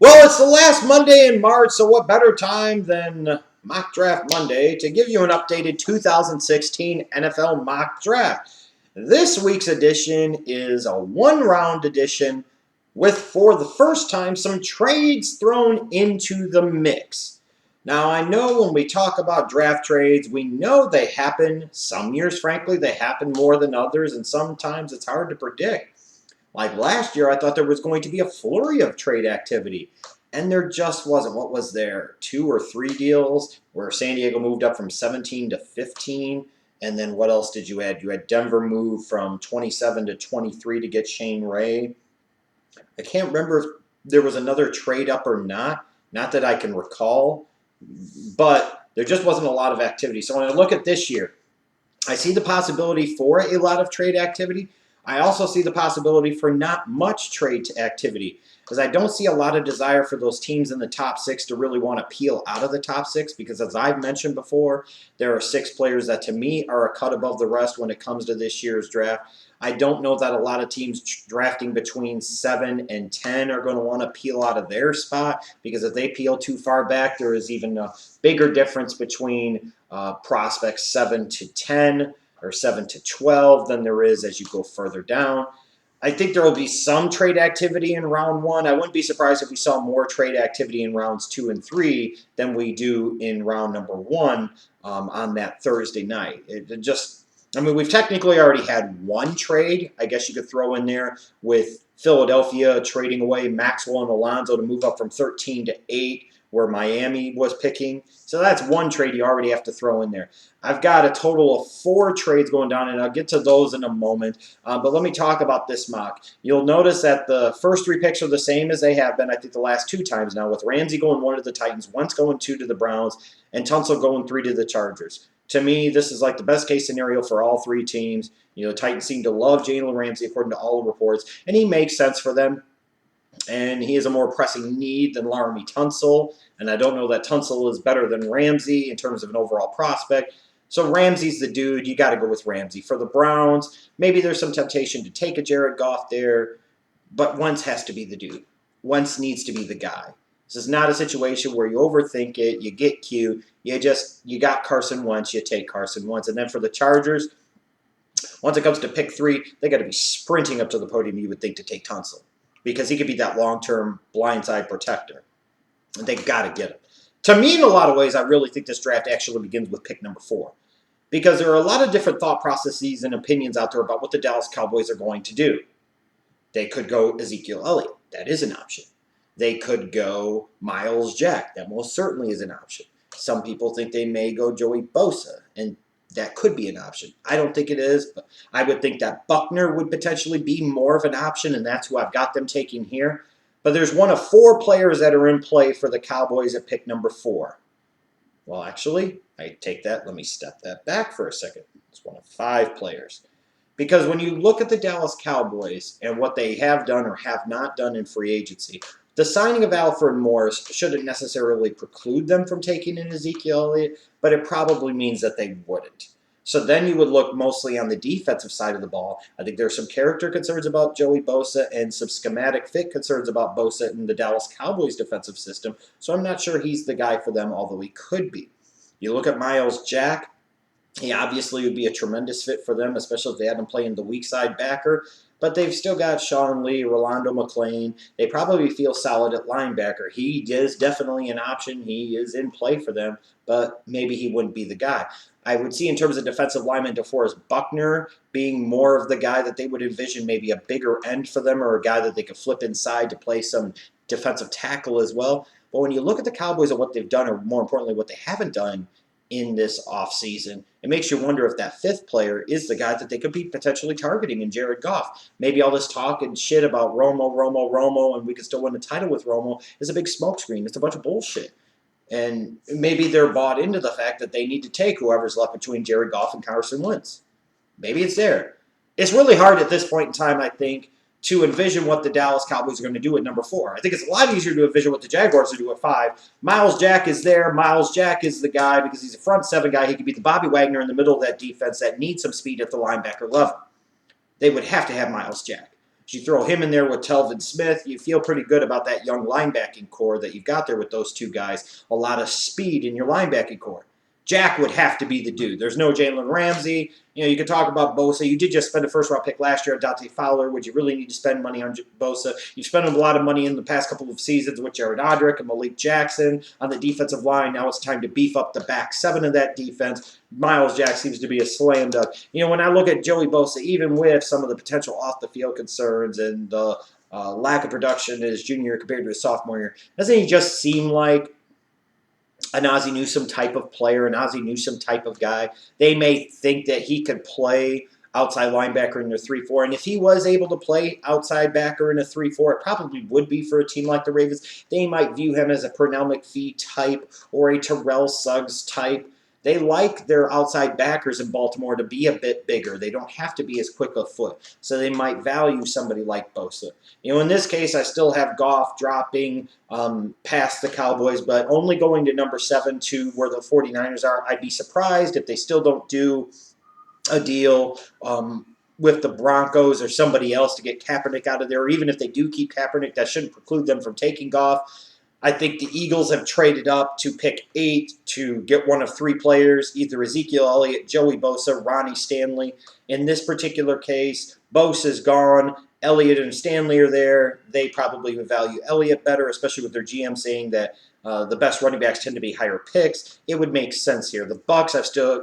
Well, it's the last Monday in March, so what better time than Mock Draft Monday to give you an updated 2016 NFL Mock Draft. This week's edition is a one-round edition with, for the first time, some trades thrown into the mix. Now, I know when we talk about draft trades, we know they happen. Some years, frankly, they happen more than others, and sometimes it's hard to predict. Like last year, I thought there was going to be a flurry of trade activity, and there just wasn't. What was there? 2 or 3 deals where San Diego moved up from 17 to 15, and then what else did you add? You had Denver move from 27 to 23 to get Shane Ray. I can't remember if there was another trade up or not that I can recall, but there just wasn't a lot of activity. So when I look at this year, I see the possibility for a lot of trade activity. I also see the possibility for not much trade activity because I don't see a lot of desire for those teams in the top 6 to really want to peel out of the top 6 because, as I've mentioned before, there are 6 players that to me are a cut above the rest when it comes to this year's draft. I don't know that a lot of teams drafting between 7 and 10 are going to want to peel out of their spot because if they peel too far back, there is even a bigger difference between prospects 7 to 10 or 7 to 12 than there is as you go further down. I think there will be some trade activity in round 1. I wouldn't be surprised if we saw more trade activity in rounds 2 and 3 than we do in round number 1 on that Thursday night. We've technically already had one trade, I guess you could throw in there, with Philadelphia trading away Maxwell and Alonso to move up from 13 to 8, where Miami was picking. So that's one trade you already have to throw in there. I've got a total of 4 trades going down, and I'll get to those in a moment. But let me talk about this mock. You'll notice that the first 3 picks are the same as they have been, I think, the last 2 times now, with Ramsey going 1 to the Titans, Wentz going 2 to the Browns, and Tunsil going 3 to the Chargers. To me, this is like the best case scenario for all 3 teams. You know, the Titans seem to love Jalen Ramsey according to all the reports, and he makes sense for them. And he is a more pressing need than Laremy Tunsil. And I don't know that Tunsil is better than Ramsey in terms of an overall prospect. So Ramsey's the dude. You got to go with Ramsey. For the Browns, maybe there's some temptation to take a Jared Goff there, but Wentz has to be the dude. Wentz needs to be the guy. This is not a situation where you overthink it, you get cute, you got Carson Wentz, you take Carson Wentz. And then for the Chargers, once it comes to pick 3, they got to be sprinting up to the podium, you would think, to take Tunsil, because he could be that long-term blindside protector. And they got to get him. To me, in a lot of ways, I really think this draft actually begins with pick number 4. Because there are a lot of different thought processes and opinions out there about what the Dallas Cowboys are going to do. They could go Ezekiel Elliott. That is an option. They could go Myles Jack. That most certainly is an option. Some people think they may go Joey Bosa, and that could be an option. I don't think it is, but I would think that Buckner would potentially be more of an option, and that's who I've got them taking here. But there's one of 4 players that are in play for the Cowboys at pick number 4. Well, actually, I take that. Let me step that back for a second. It's one of 5 players. Because when you look at the Dallas Cowboys and what they have done or have not done in free agency, the signing of Alfred Morris shouldn't necessarily preclude them from taking in Ezekiel Elliott, but it probably means that they wouldn't. So then you would look mostly on the defensive side of the ball. I think there's some character concerns about Joey Bosa and some schematic fit concerns about Bosa in the Dallas Cowboys defensive system. So I'm not sure he's the guy for them, although he could be. You look at Myles Jack. He obviously would be a tremendous fit for them, especially if they had him playing the weak side backer. But they've still got Sean Lee, Rolando McClain. They probably feel solid at linebacker. He is definitely an option. He is in play for them, but maybe he wouldn't be the guy. I would see in terms of defensive lineman DeForest Buckner being more of the guy that they would envision, maybe a bigger end for them or a guy that they could flip inside to play some defensive tackle as well. But when you look at the Cowboys and what they've done, or more importantly, what they haven't done in this offseason, it makes you wonder if that 5th player is the guy that they could be potentially targeting in Jared Goff. Maybe all this talk and shit about Romo, and we could still win the title with Romo is a big smokescreen. It's a bunch of bullshit. And maybe they're bought into the fact that they need to take whoever's left between Jared Goff and Carson Wentz. Maybe it's there. It's really hard at this point in time, I think, to envision what the Dallas Cowboys are going to do at number 4. I think it's a lot easier to envision what the Jaguars will do at 5. Myles Jack is there. Myles Jack is the guy because he's a front 7 guy. He could be the Bobby Wagner in the middle of that defense that needs some speed at the linebacker level. They would have to have Myles Jack. You throw him in there with Telvin Smith, you feel pretty good about that young linebacking core that you've got there with those two guys. A lot of speed in your linebacking core. Jack would have to be the dude. There's no Jalen Ramsey. You could talk about Bosa. You did just spend a first-round pick last year on Dante Fowler. Would you really need to spend money on Bosa? You've spent a lot of money in the past couple of seasons with Jared Odrick and Malik Jackson on the defensive line. Now it's time to beef up the back seven of that defense. Myles Jack seems to be a slam dunk. When I look at Joey Bosa, even with some of the potential off-the-field concerns and the lack of production in his junior year compared to his sophomore year, doesn't he just seem like an Ozzie Newsome type of player, an Ozzie Newsome type of guy? They may think that he could play outside linebacker in the 3-4, and if he was able to play outside backer in a 3-4, it probably would be for a team like the Ravens. They might view him as a Pernell McPhee type or a Terrell Suggs type. They like their outside backers in Baltimore to be a bit bigger. They don't have to be as quick of foot. So they might value somebody like Bosa. In this case, I still have Goff dropping past the Cowboys, but only going to number 7 to where the 49ers are. I'd be surprised if they still don't do a deal with the Broncos or somebody else to get Kaepernick out of there. Or even if they do keep Kaepernick, that shouldn't preclude them from taking Goff. I think the Eagles have traded up to pick 8 to get one of 3 players, either Ezekiel, Elliott, Joey Bosa, Ronnie, Stanley. In this particular case, Bosa's gone. Elliott and Stanley are there. They probably would value Elliott better, especially with their GM saying that the best running backs tend to be higher picks. It would make sense here. The Bucs,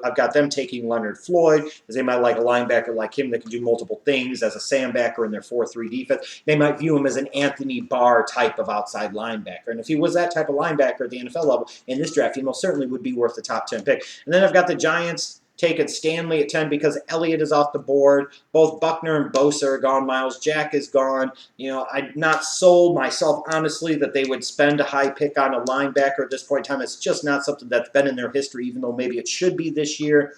I've got them taking Leonard Floyd, because they might like a linebacker like him that can do multiple things as a sandbacker in their 4-3 defense. They might view him as an Anthony Barr type of outside linebacker. And if he was that type of linebacker at the NFL level in this draft, he most certainly would be worth the top 10 pick. And then I've got the Giants taking Stanley at 10 because Elliott is off the board. Both Buckner and Bosa are gone. Myles Jack is gone. I'm not sold myself, honestly, that they would spend a high pick on a linebacker at this point in time. It's just not something that's been in their history, even though maybe it should be this year.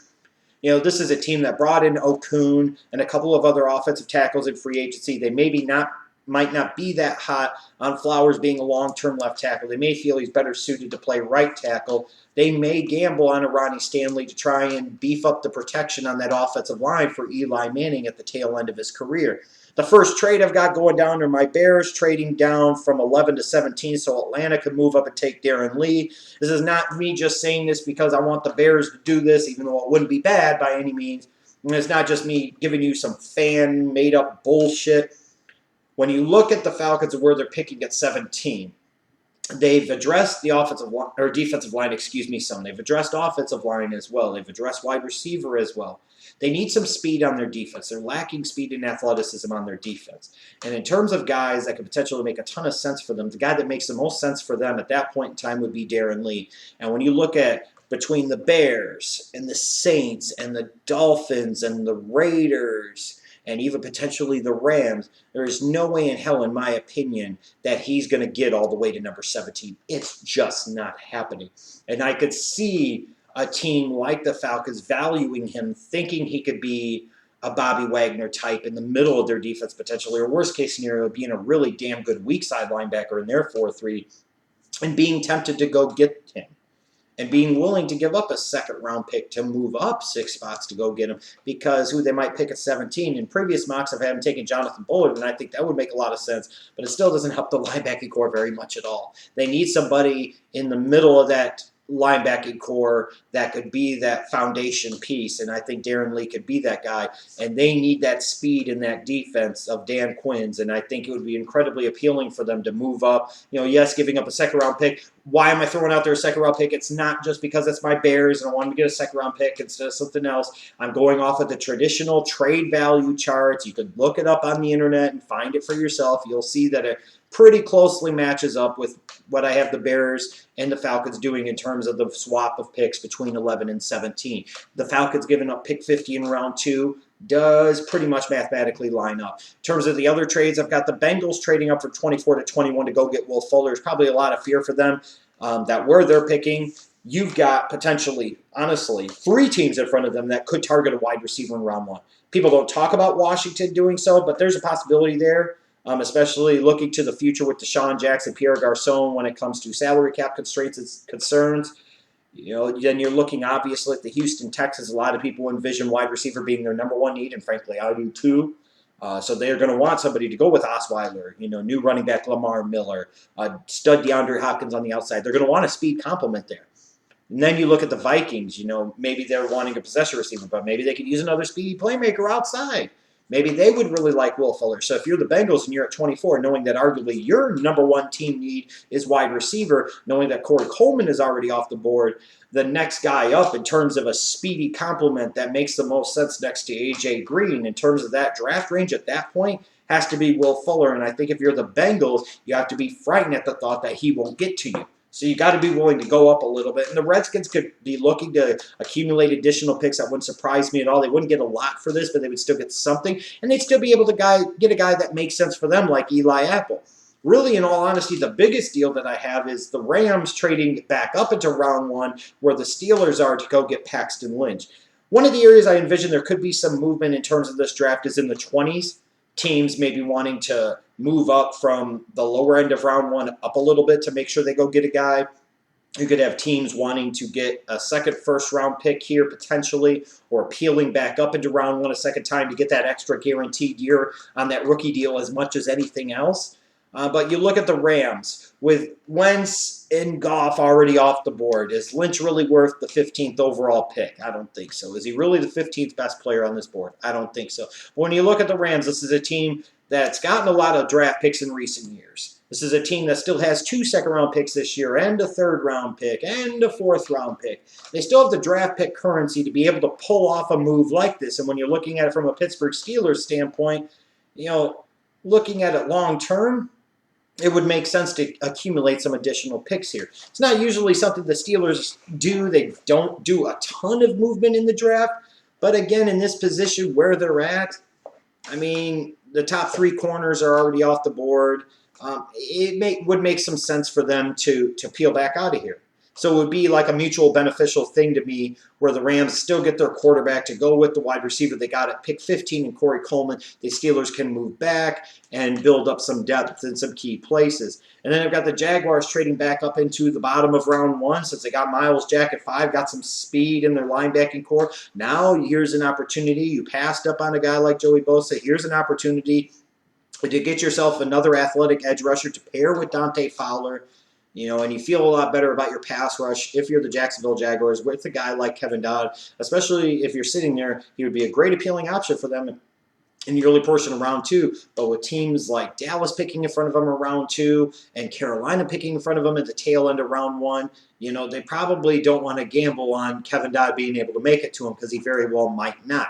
This is a team that brought in Okun and a couple of other offensive tackles in free agency. They might not be that hot on Flowers being a long-term left tackle. They may feel he's better suited to play right tackle. They may gamble on a Ronnie Stanley to try and beef up the protection on that offensive line for Eli Manning at the tail end of his career. The first trade I've got going down are my Bears trading down from 11 to 17 so Atlanta could move up and take Darron Lee. This is not me just saying this because I want the Bears to do this, even though it wouldn't be bad by any means. And it's not just me giving you some fan-made-up bullshit. When you look at the Falcons and where they're picking at 17, they've addressed the defensive line, some. They've addressed offensive line as well. They've addressed wide receiver as well. They need some speed on their defense. They're lacking speed and athleticism on their defense. And in terms of guys that could potentially make a ton of sense for them, the guy that makes the most sense for them at that point in time would be Darron Lee. And when you look at between the Bears and the Saints and the Dolphins and the Raiders and even potentially the Rams, there is no way in hell, in my opinion, that he's going to get all the way to number 17. It's just not happening. And I could see a team like the Falcons valuing him, thinking he could be a Bobby Wagner type in the middle of their defense potentially, or worst case scenario, being a really damn good weak side linebacker in their 4-3, and being tempted to go get him. And being willing to give up a second-round pick to move up 6 spots to go get him, because who they might pick at 17. In previous mocks, I've had him taking Jonathan Bullard, and I think that would make a lot of sense, but it still doesn't help the linebacking core very much at all. They need somebody in the middle of that linebacking core that could be that foundation piece, and I think Darron Lee could be that guy, and they need that speed in that defense of Dan Quinn's, and I think it would be incredibly appealing for them to move up. Yes, giving up a second-round pick. Why am I throwing out there a second-round pick? It's not just because it's my Bears and I want to get a second-round pick instead of something else. I'm going off of the traditional trade value charts. You could look it up on the internet and find it for yourself. You'll see that it pretty closely matches up with what I have the Bears and the Falcons doing in terms of the swap of picks between 11 and 17. The Falcons giving up pick 50 in round 2 does pretty much mathematically line up. In terms of the other trades, I've got the Bengals trading up from 24 to 21 to go get Will Fuller. There's probably a lot of fear for them that where they're picking. You've got potentially, honestly, 3 teams in front of them that could target a wide receiver in round 1. People don't talk about Washington doing so, but there's a possibility there. Especially looking to the future with Deshaun Jackson, Pierre Garçon when it comes to salary cap constraints and concerns. Then you're looking obviously at the Houston Texans. A lot of people envision wide receiver being their number 1 need, and frankly, I do too. So they're going to want somebody to go with Osweiler, new running back Lamar Miller, stud DeAndre Hopkins on the outside. They're going to want a speed complement there. And then you look at the Vikings, maybe they're wanting a possession receiver, but maybe they could use another speedy playmaker outside. Maybe they would really like Will Fuller. So if you're the Bengals and you're at 24, knowing that arguably your number one team need is wide receiver, knowing that Corey Coleman is already off the board, the next guy up in terms of a speedy complement that makes the most sense next to A.J. Green in terms of that draft range at that point has to be Will Fuller. And I think if you're the Bengals, you have to be frightened at the thought that he won't get to you. So you got to be willing to go up a little bit. And the Redskins could be looking to accumulate additional picks. That wouldn't surprise me at all. They wouldn't get a lot for this, but they would still get something. And they'd still be able to get a guy that makes sense for them, like Eli Apple. Really, in all honesty, the biggest deal that I have is the Rams trading back up into round one, where the Steelers are to go get Paxton Lynch. One of the areas I envision there could be some movement in terms of this draft is in the 20s. Teams maybe wanting to move up from the lower end of round one up a little bit to make sure they go get a guy. You could have teams wanting to get a second first-round pick here potentially, or peeling back up into round one a second time to get that extra guaranteed year on that rookie deal as much as anything else. But you look at the Rams with Wentz and Goff already off the board. Is Lynch really worth the 15th overall pick? I don't think so. Is he really the 15th best player on this board? I don't think so. But when you look at the Rams, this is a team that's gotten a lot of draft picks in recent years. This is a team that still has 2 second-round picks this year and a third-round pick and a fourth-round pick. They still have the draft pick currency to be able to pull off a move like this. And when you're looking at it from a Pittsburgh Steelers standpoint, looking at it long-term, it would make sense to accumulate some additional picks here. It's not usually something the Steelers do. They don't do a ton of movement in the draft. But again, in this position where they're at, I mean, the top 3 corners are already off the board. It would make some sense for them to peel back out of here. So it would be like a mutual beneficial thing to me where the Rams still get their quarterback to go with the wide receiver they got at pick 15 in Corey Coleman. The Steelers can move back and build up some depth in some key places. And then I've got the Jaguars trading back up into the bottom of round one since they got Myles Jack at 5, got some speed in their linebacking core. Now here's an opportunity. You passed up on a guy like Joey Bosa. Here's an opportunity to get yourself another athletic edge rusher to pair with Dante Fowler. And you feel a lot better about your pass rush if you're the Jacksonville Jaguars with a guy like Kevin Dodd, especially if you're sitting there. He would be a great appealing option for them in the early portion of round 2. But with teams like Dallas picking in front of them in round 2 and Carolina picking in front of them at the tail end of round 1, they probably don't want to gamble on Kevin Dodd being able to make it to him because he very well might not,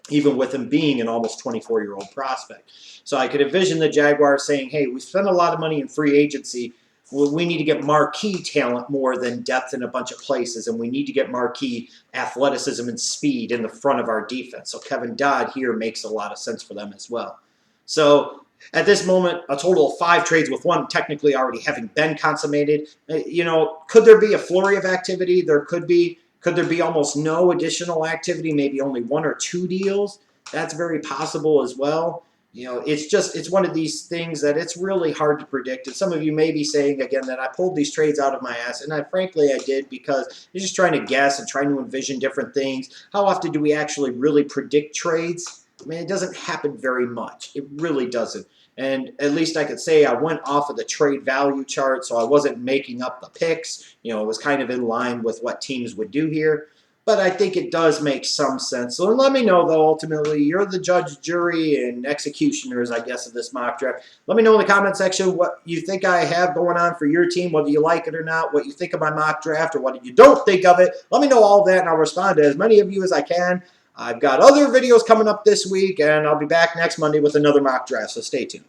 even with him being an almost 24-year-old prospect. So I could envision the Jaguars saying, hey, we spent a lot of money in free agency. We need to get marquee talent more than depth in a bunch of places, and we need to get marquee athleticism and speed in the front of our defense. So Kevin Dodd here makes a lot of sense for them as well. So at this moment, a total of 5 trades with one technically already having been consummated. Could there be a flurry of activity? There could be. Could there be almost no additional activity, maybe only 1 or 2 deals? That's very possible as well. It's one of these things that it's really hard to predict. And some of you may be saying, again, that I pulled these trades out of my ass. And frankly, I did because you're just trying to guess and trying to envision different things. How often do we actually really predict trades? I mean, it doesn't happen very much. It really doesn't. And at least I could say I went off of the trade value chart, so I wasn't making up the picks. It was kind of in line with what teams would do here. But I think it does make some sense. So let me know, though, ultimately, you're the judge, jury, and executioners, I guess, of this mock draft. Let me know in the comment section what you think I have going on for your team, whether you like it or not, what you think of my mock draft, or what you don't think of it. Let me know all of that, and I'll respond to as many of you as I can. I've got other videos coming up this week, and I'll be back next Monday with another mock draft, so stay tuned.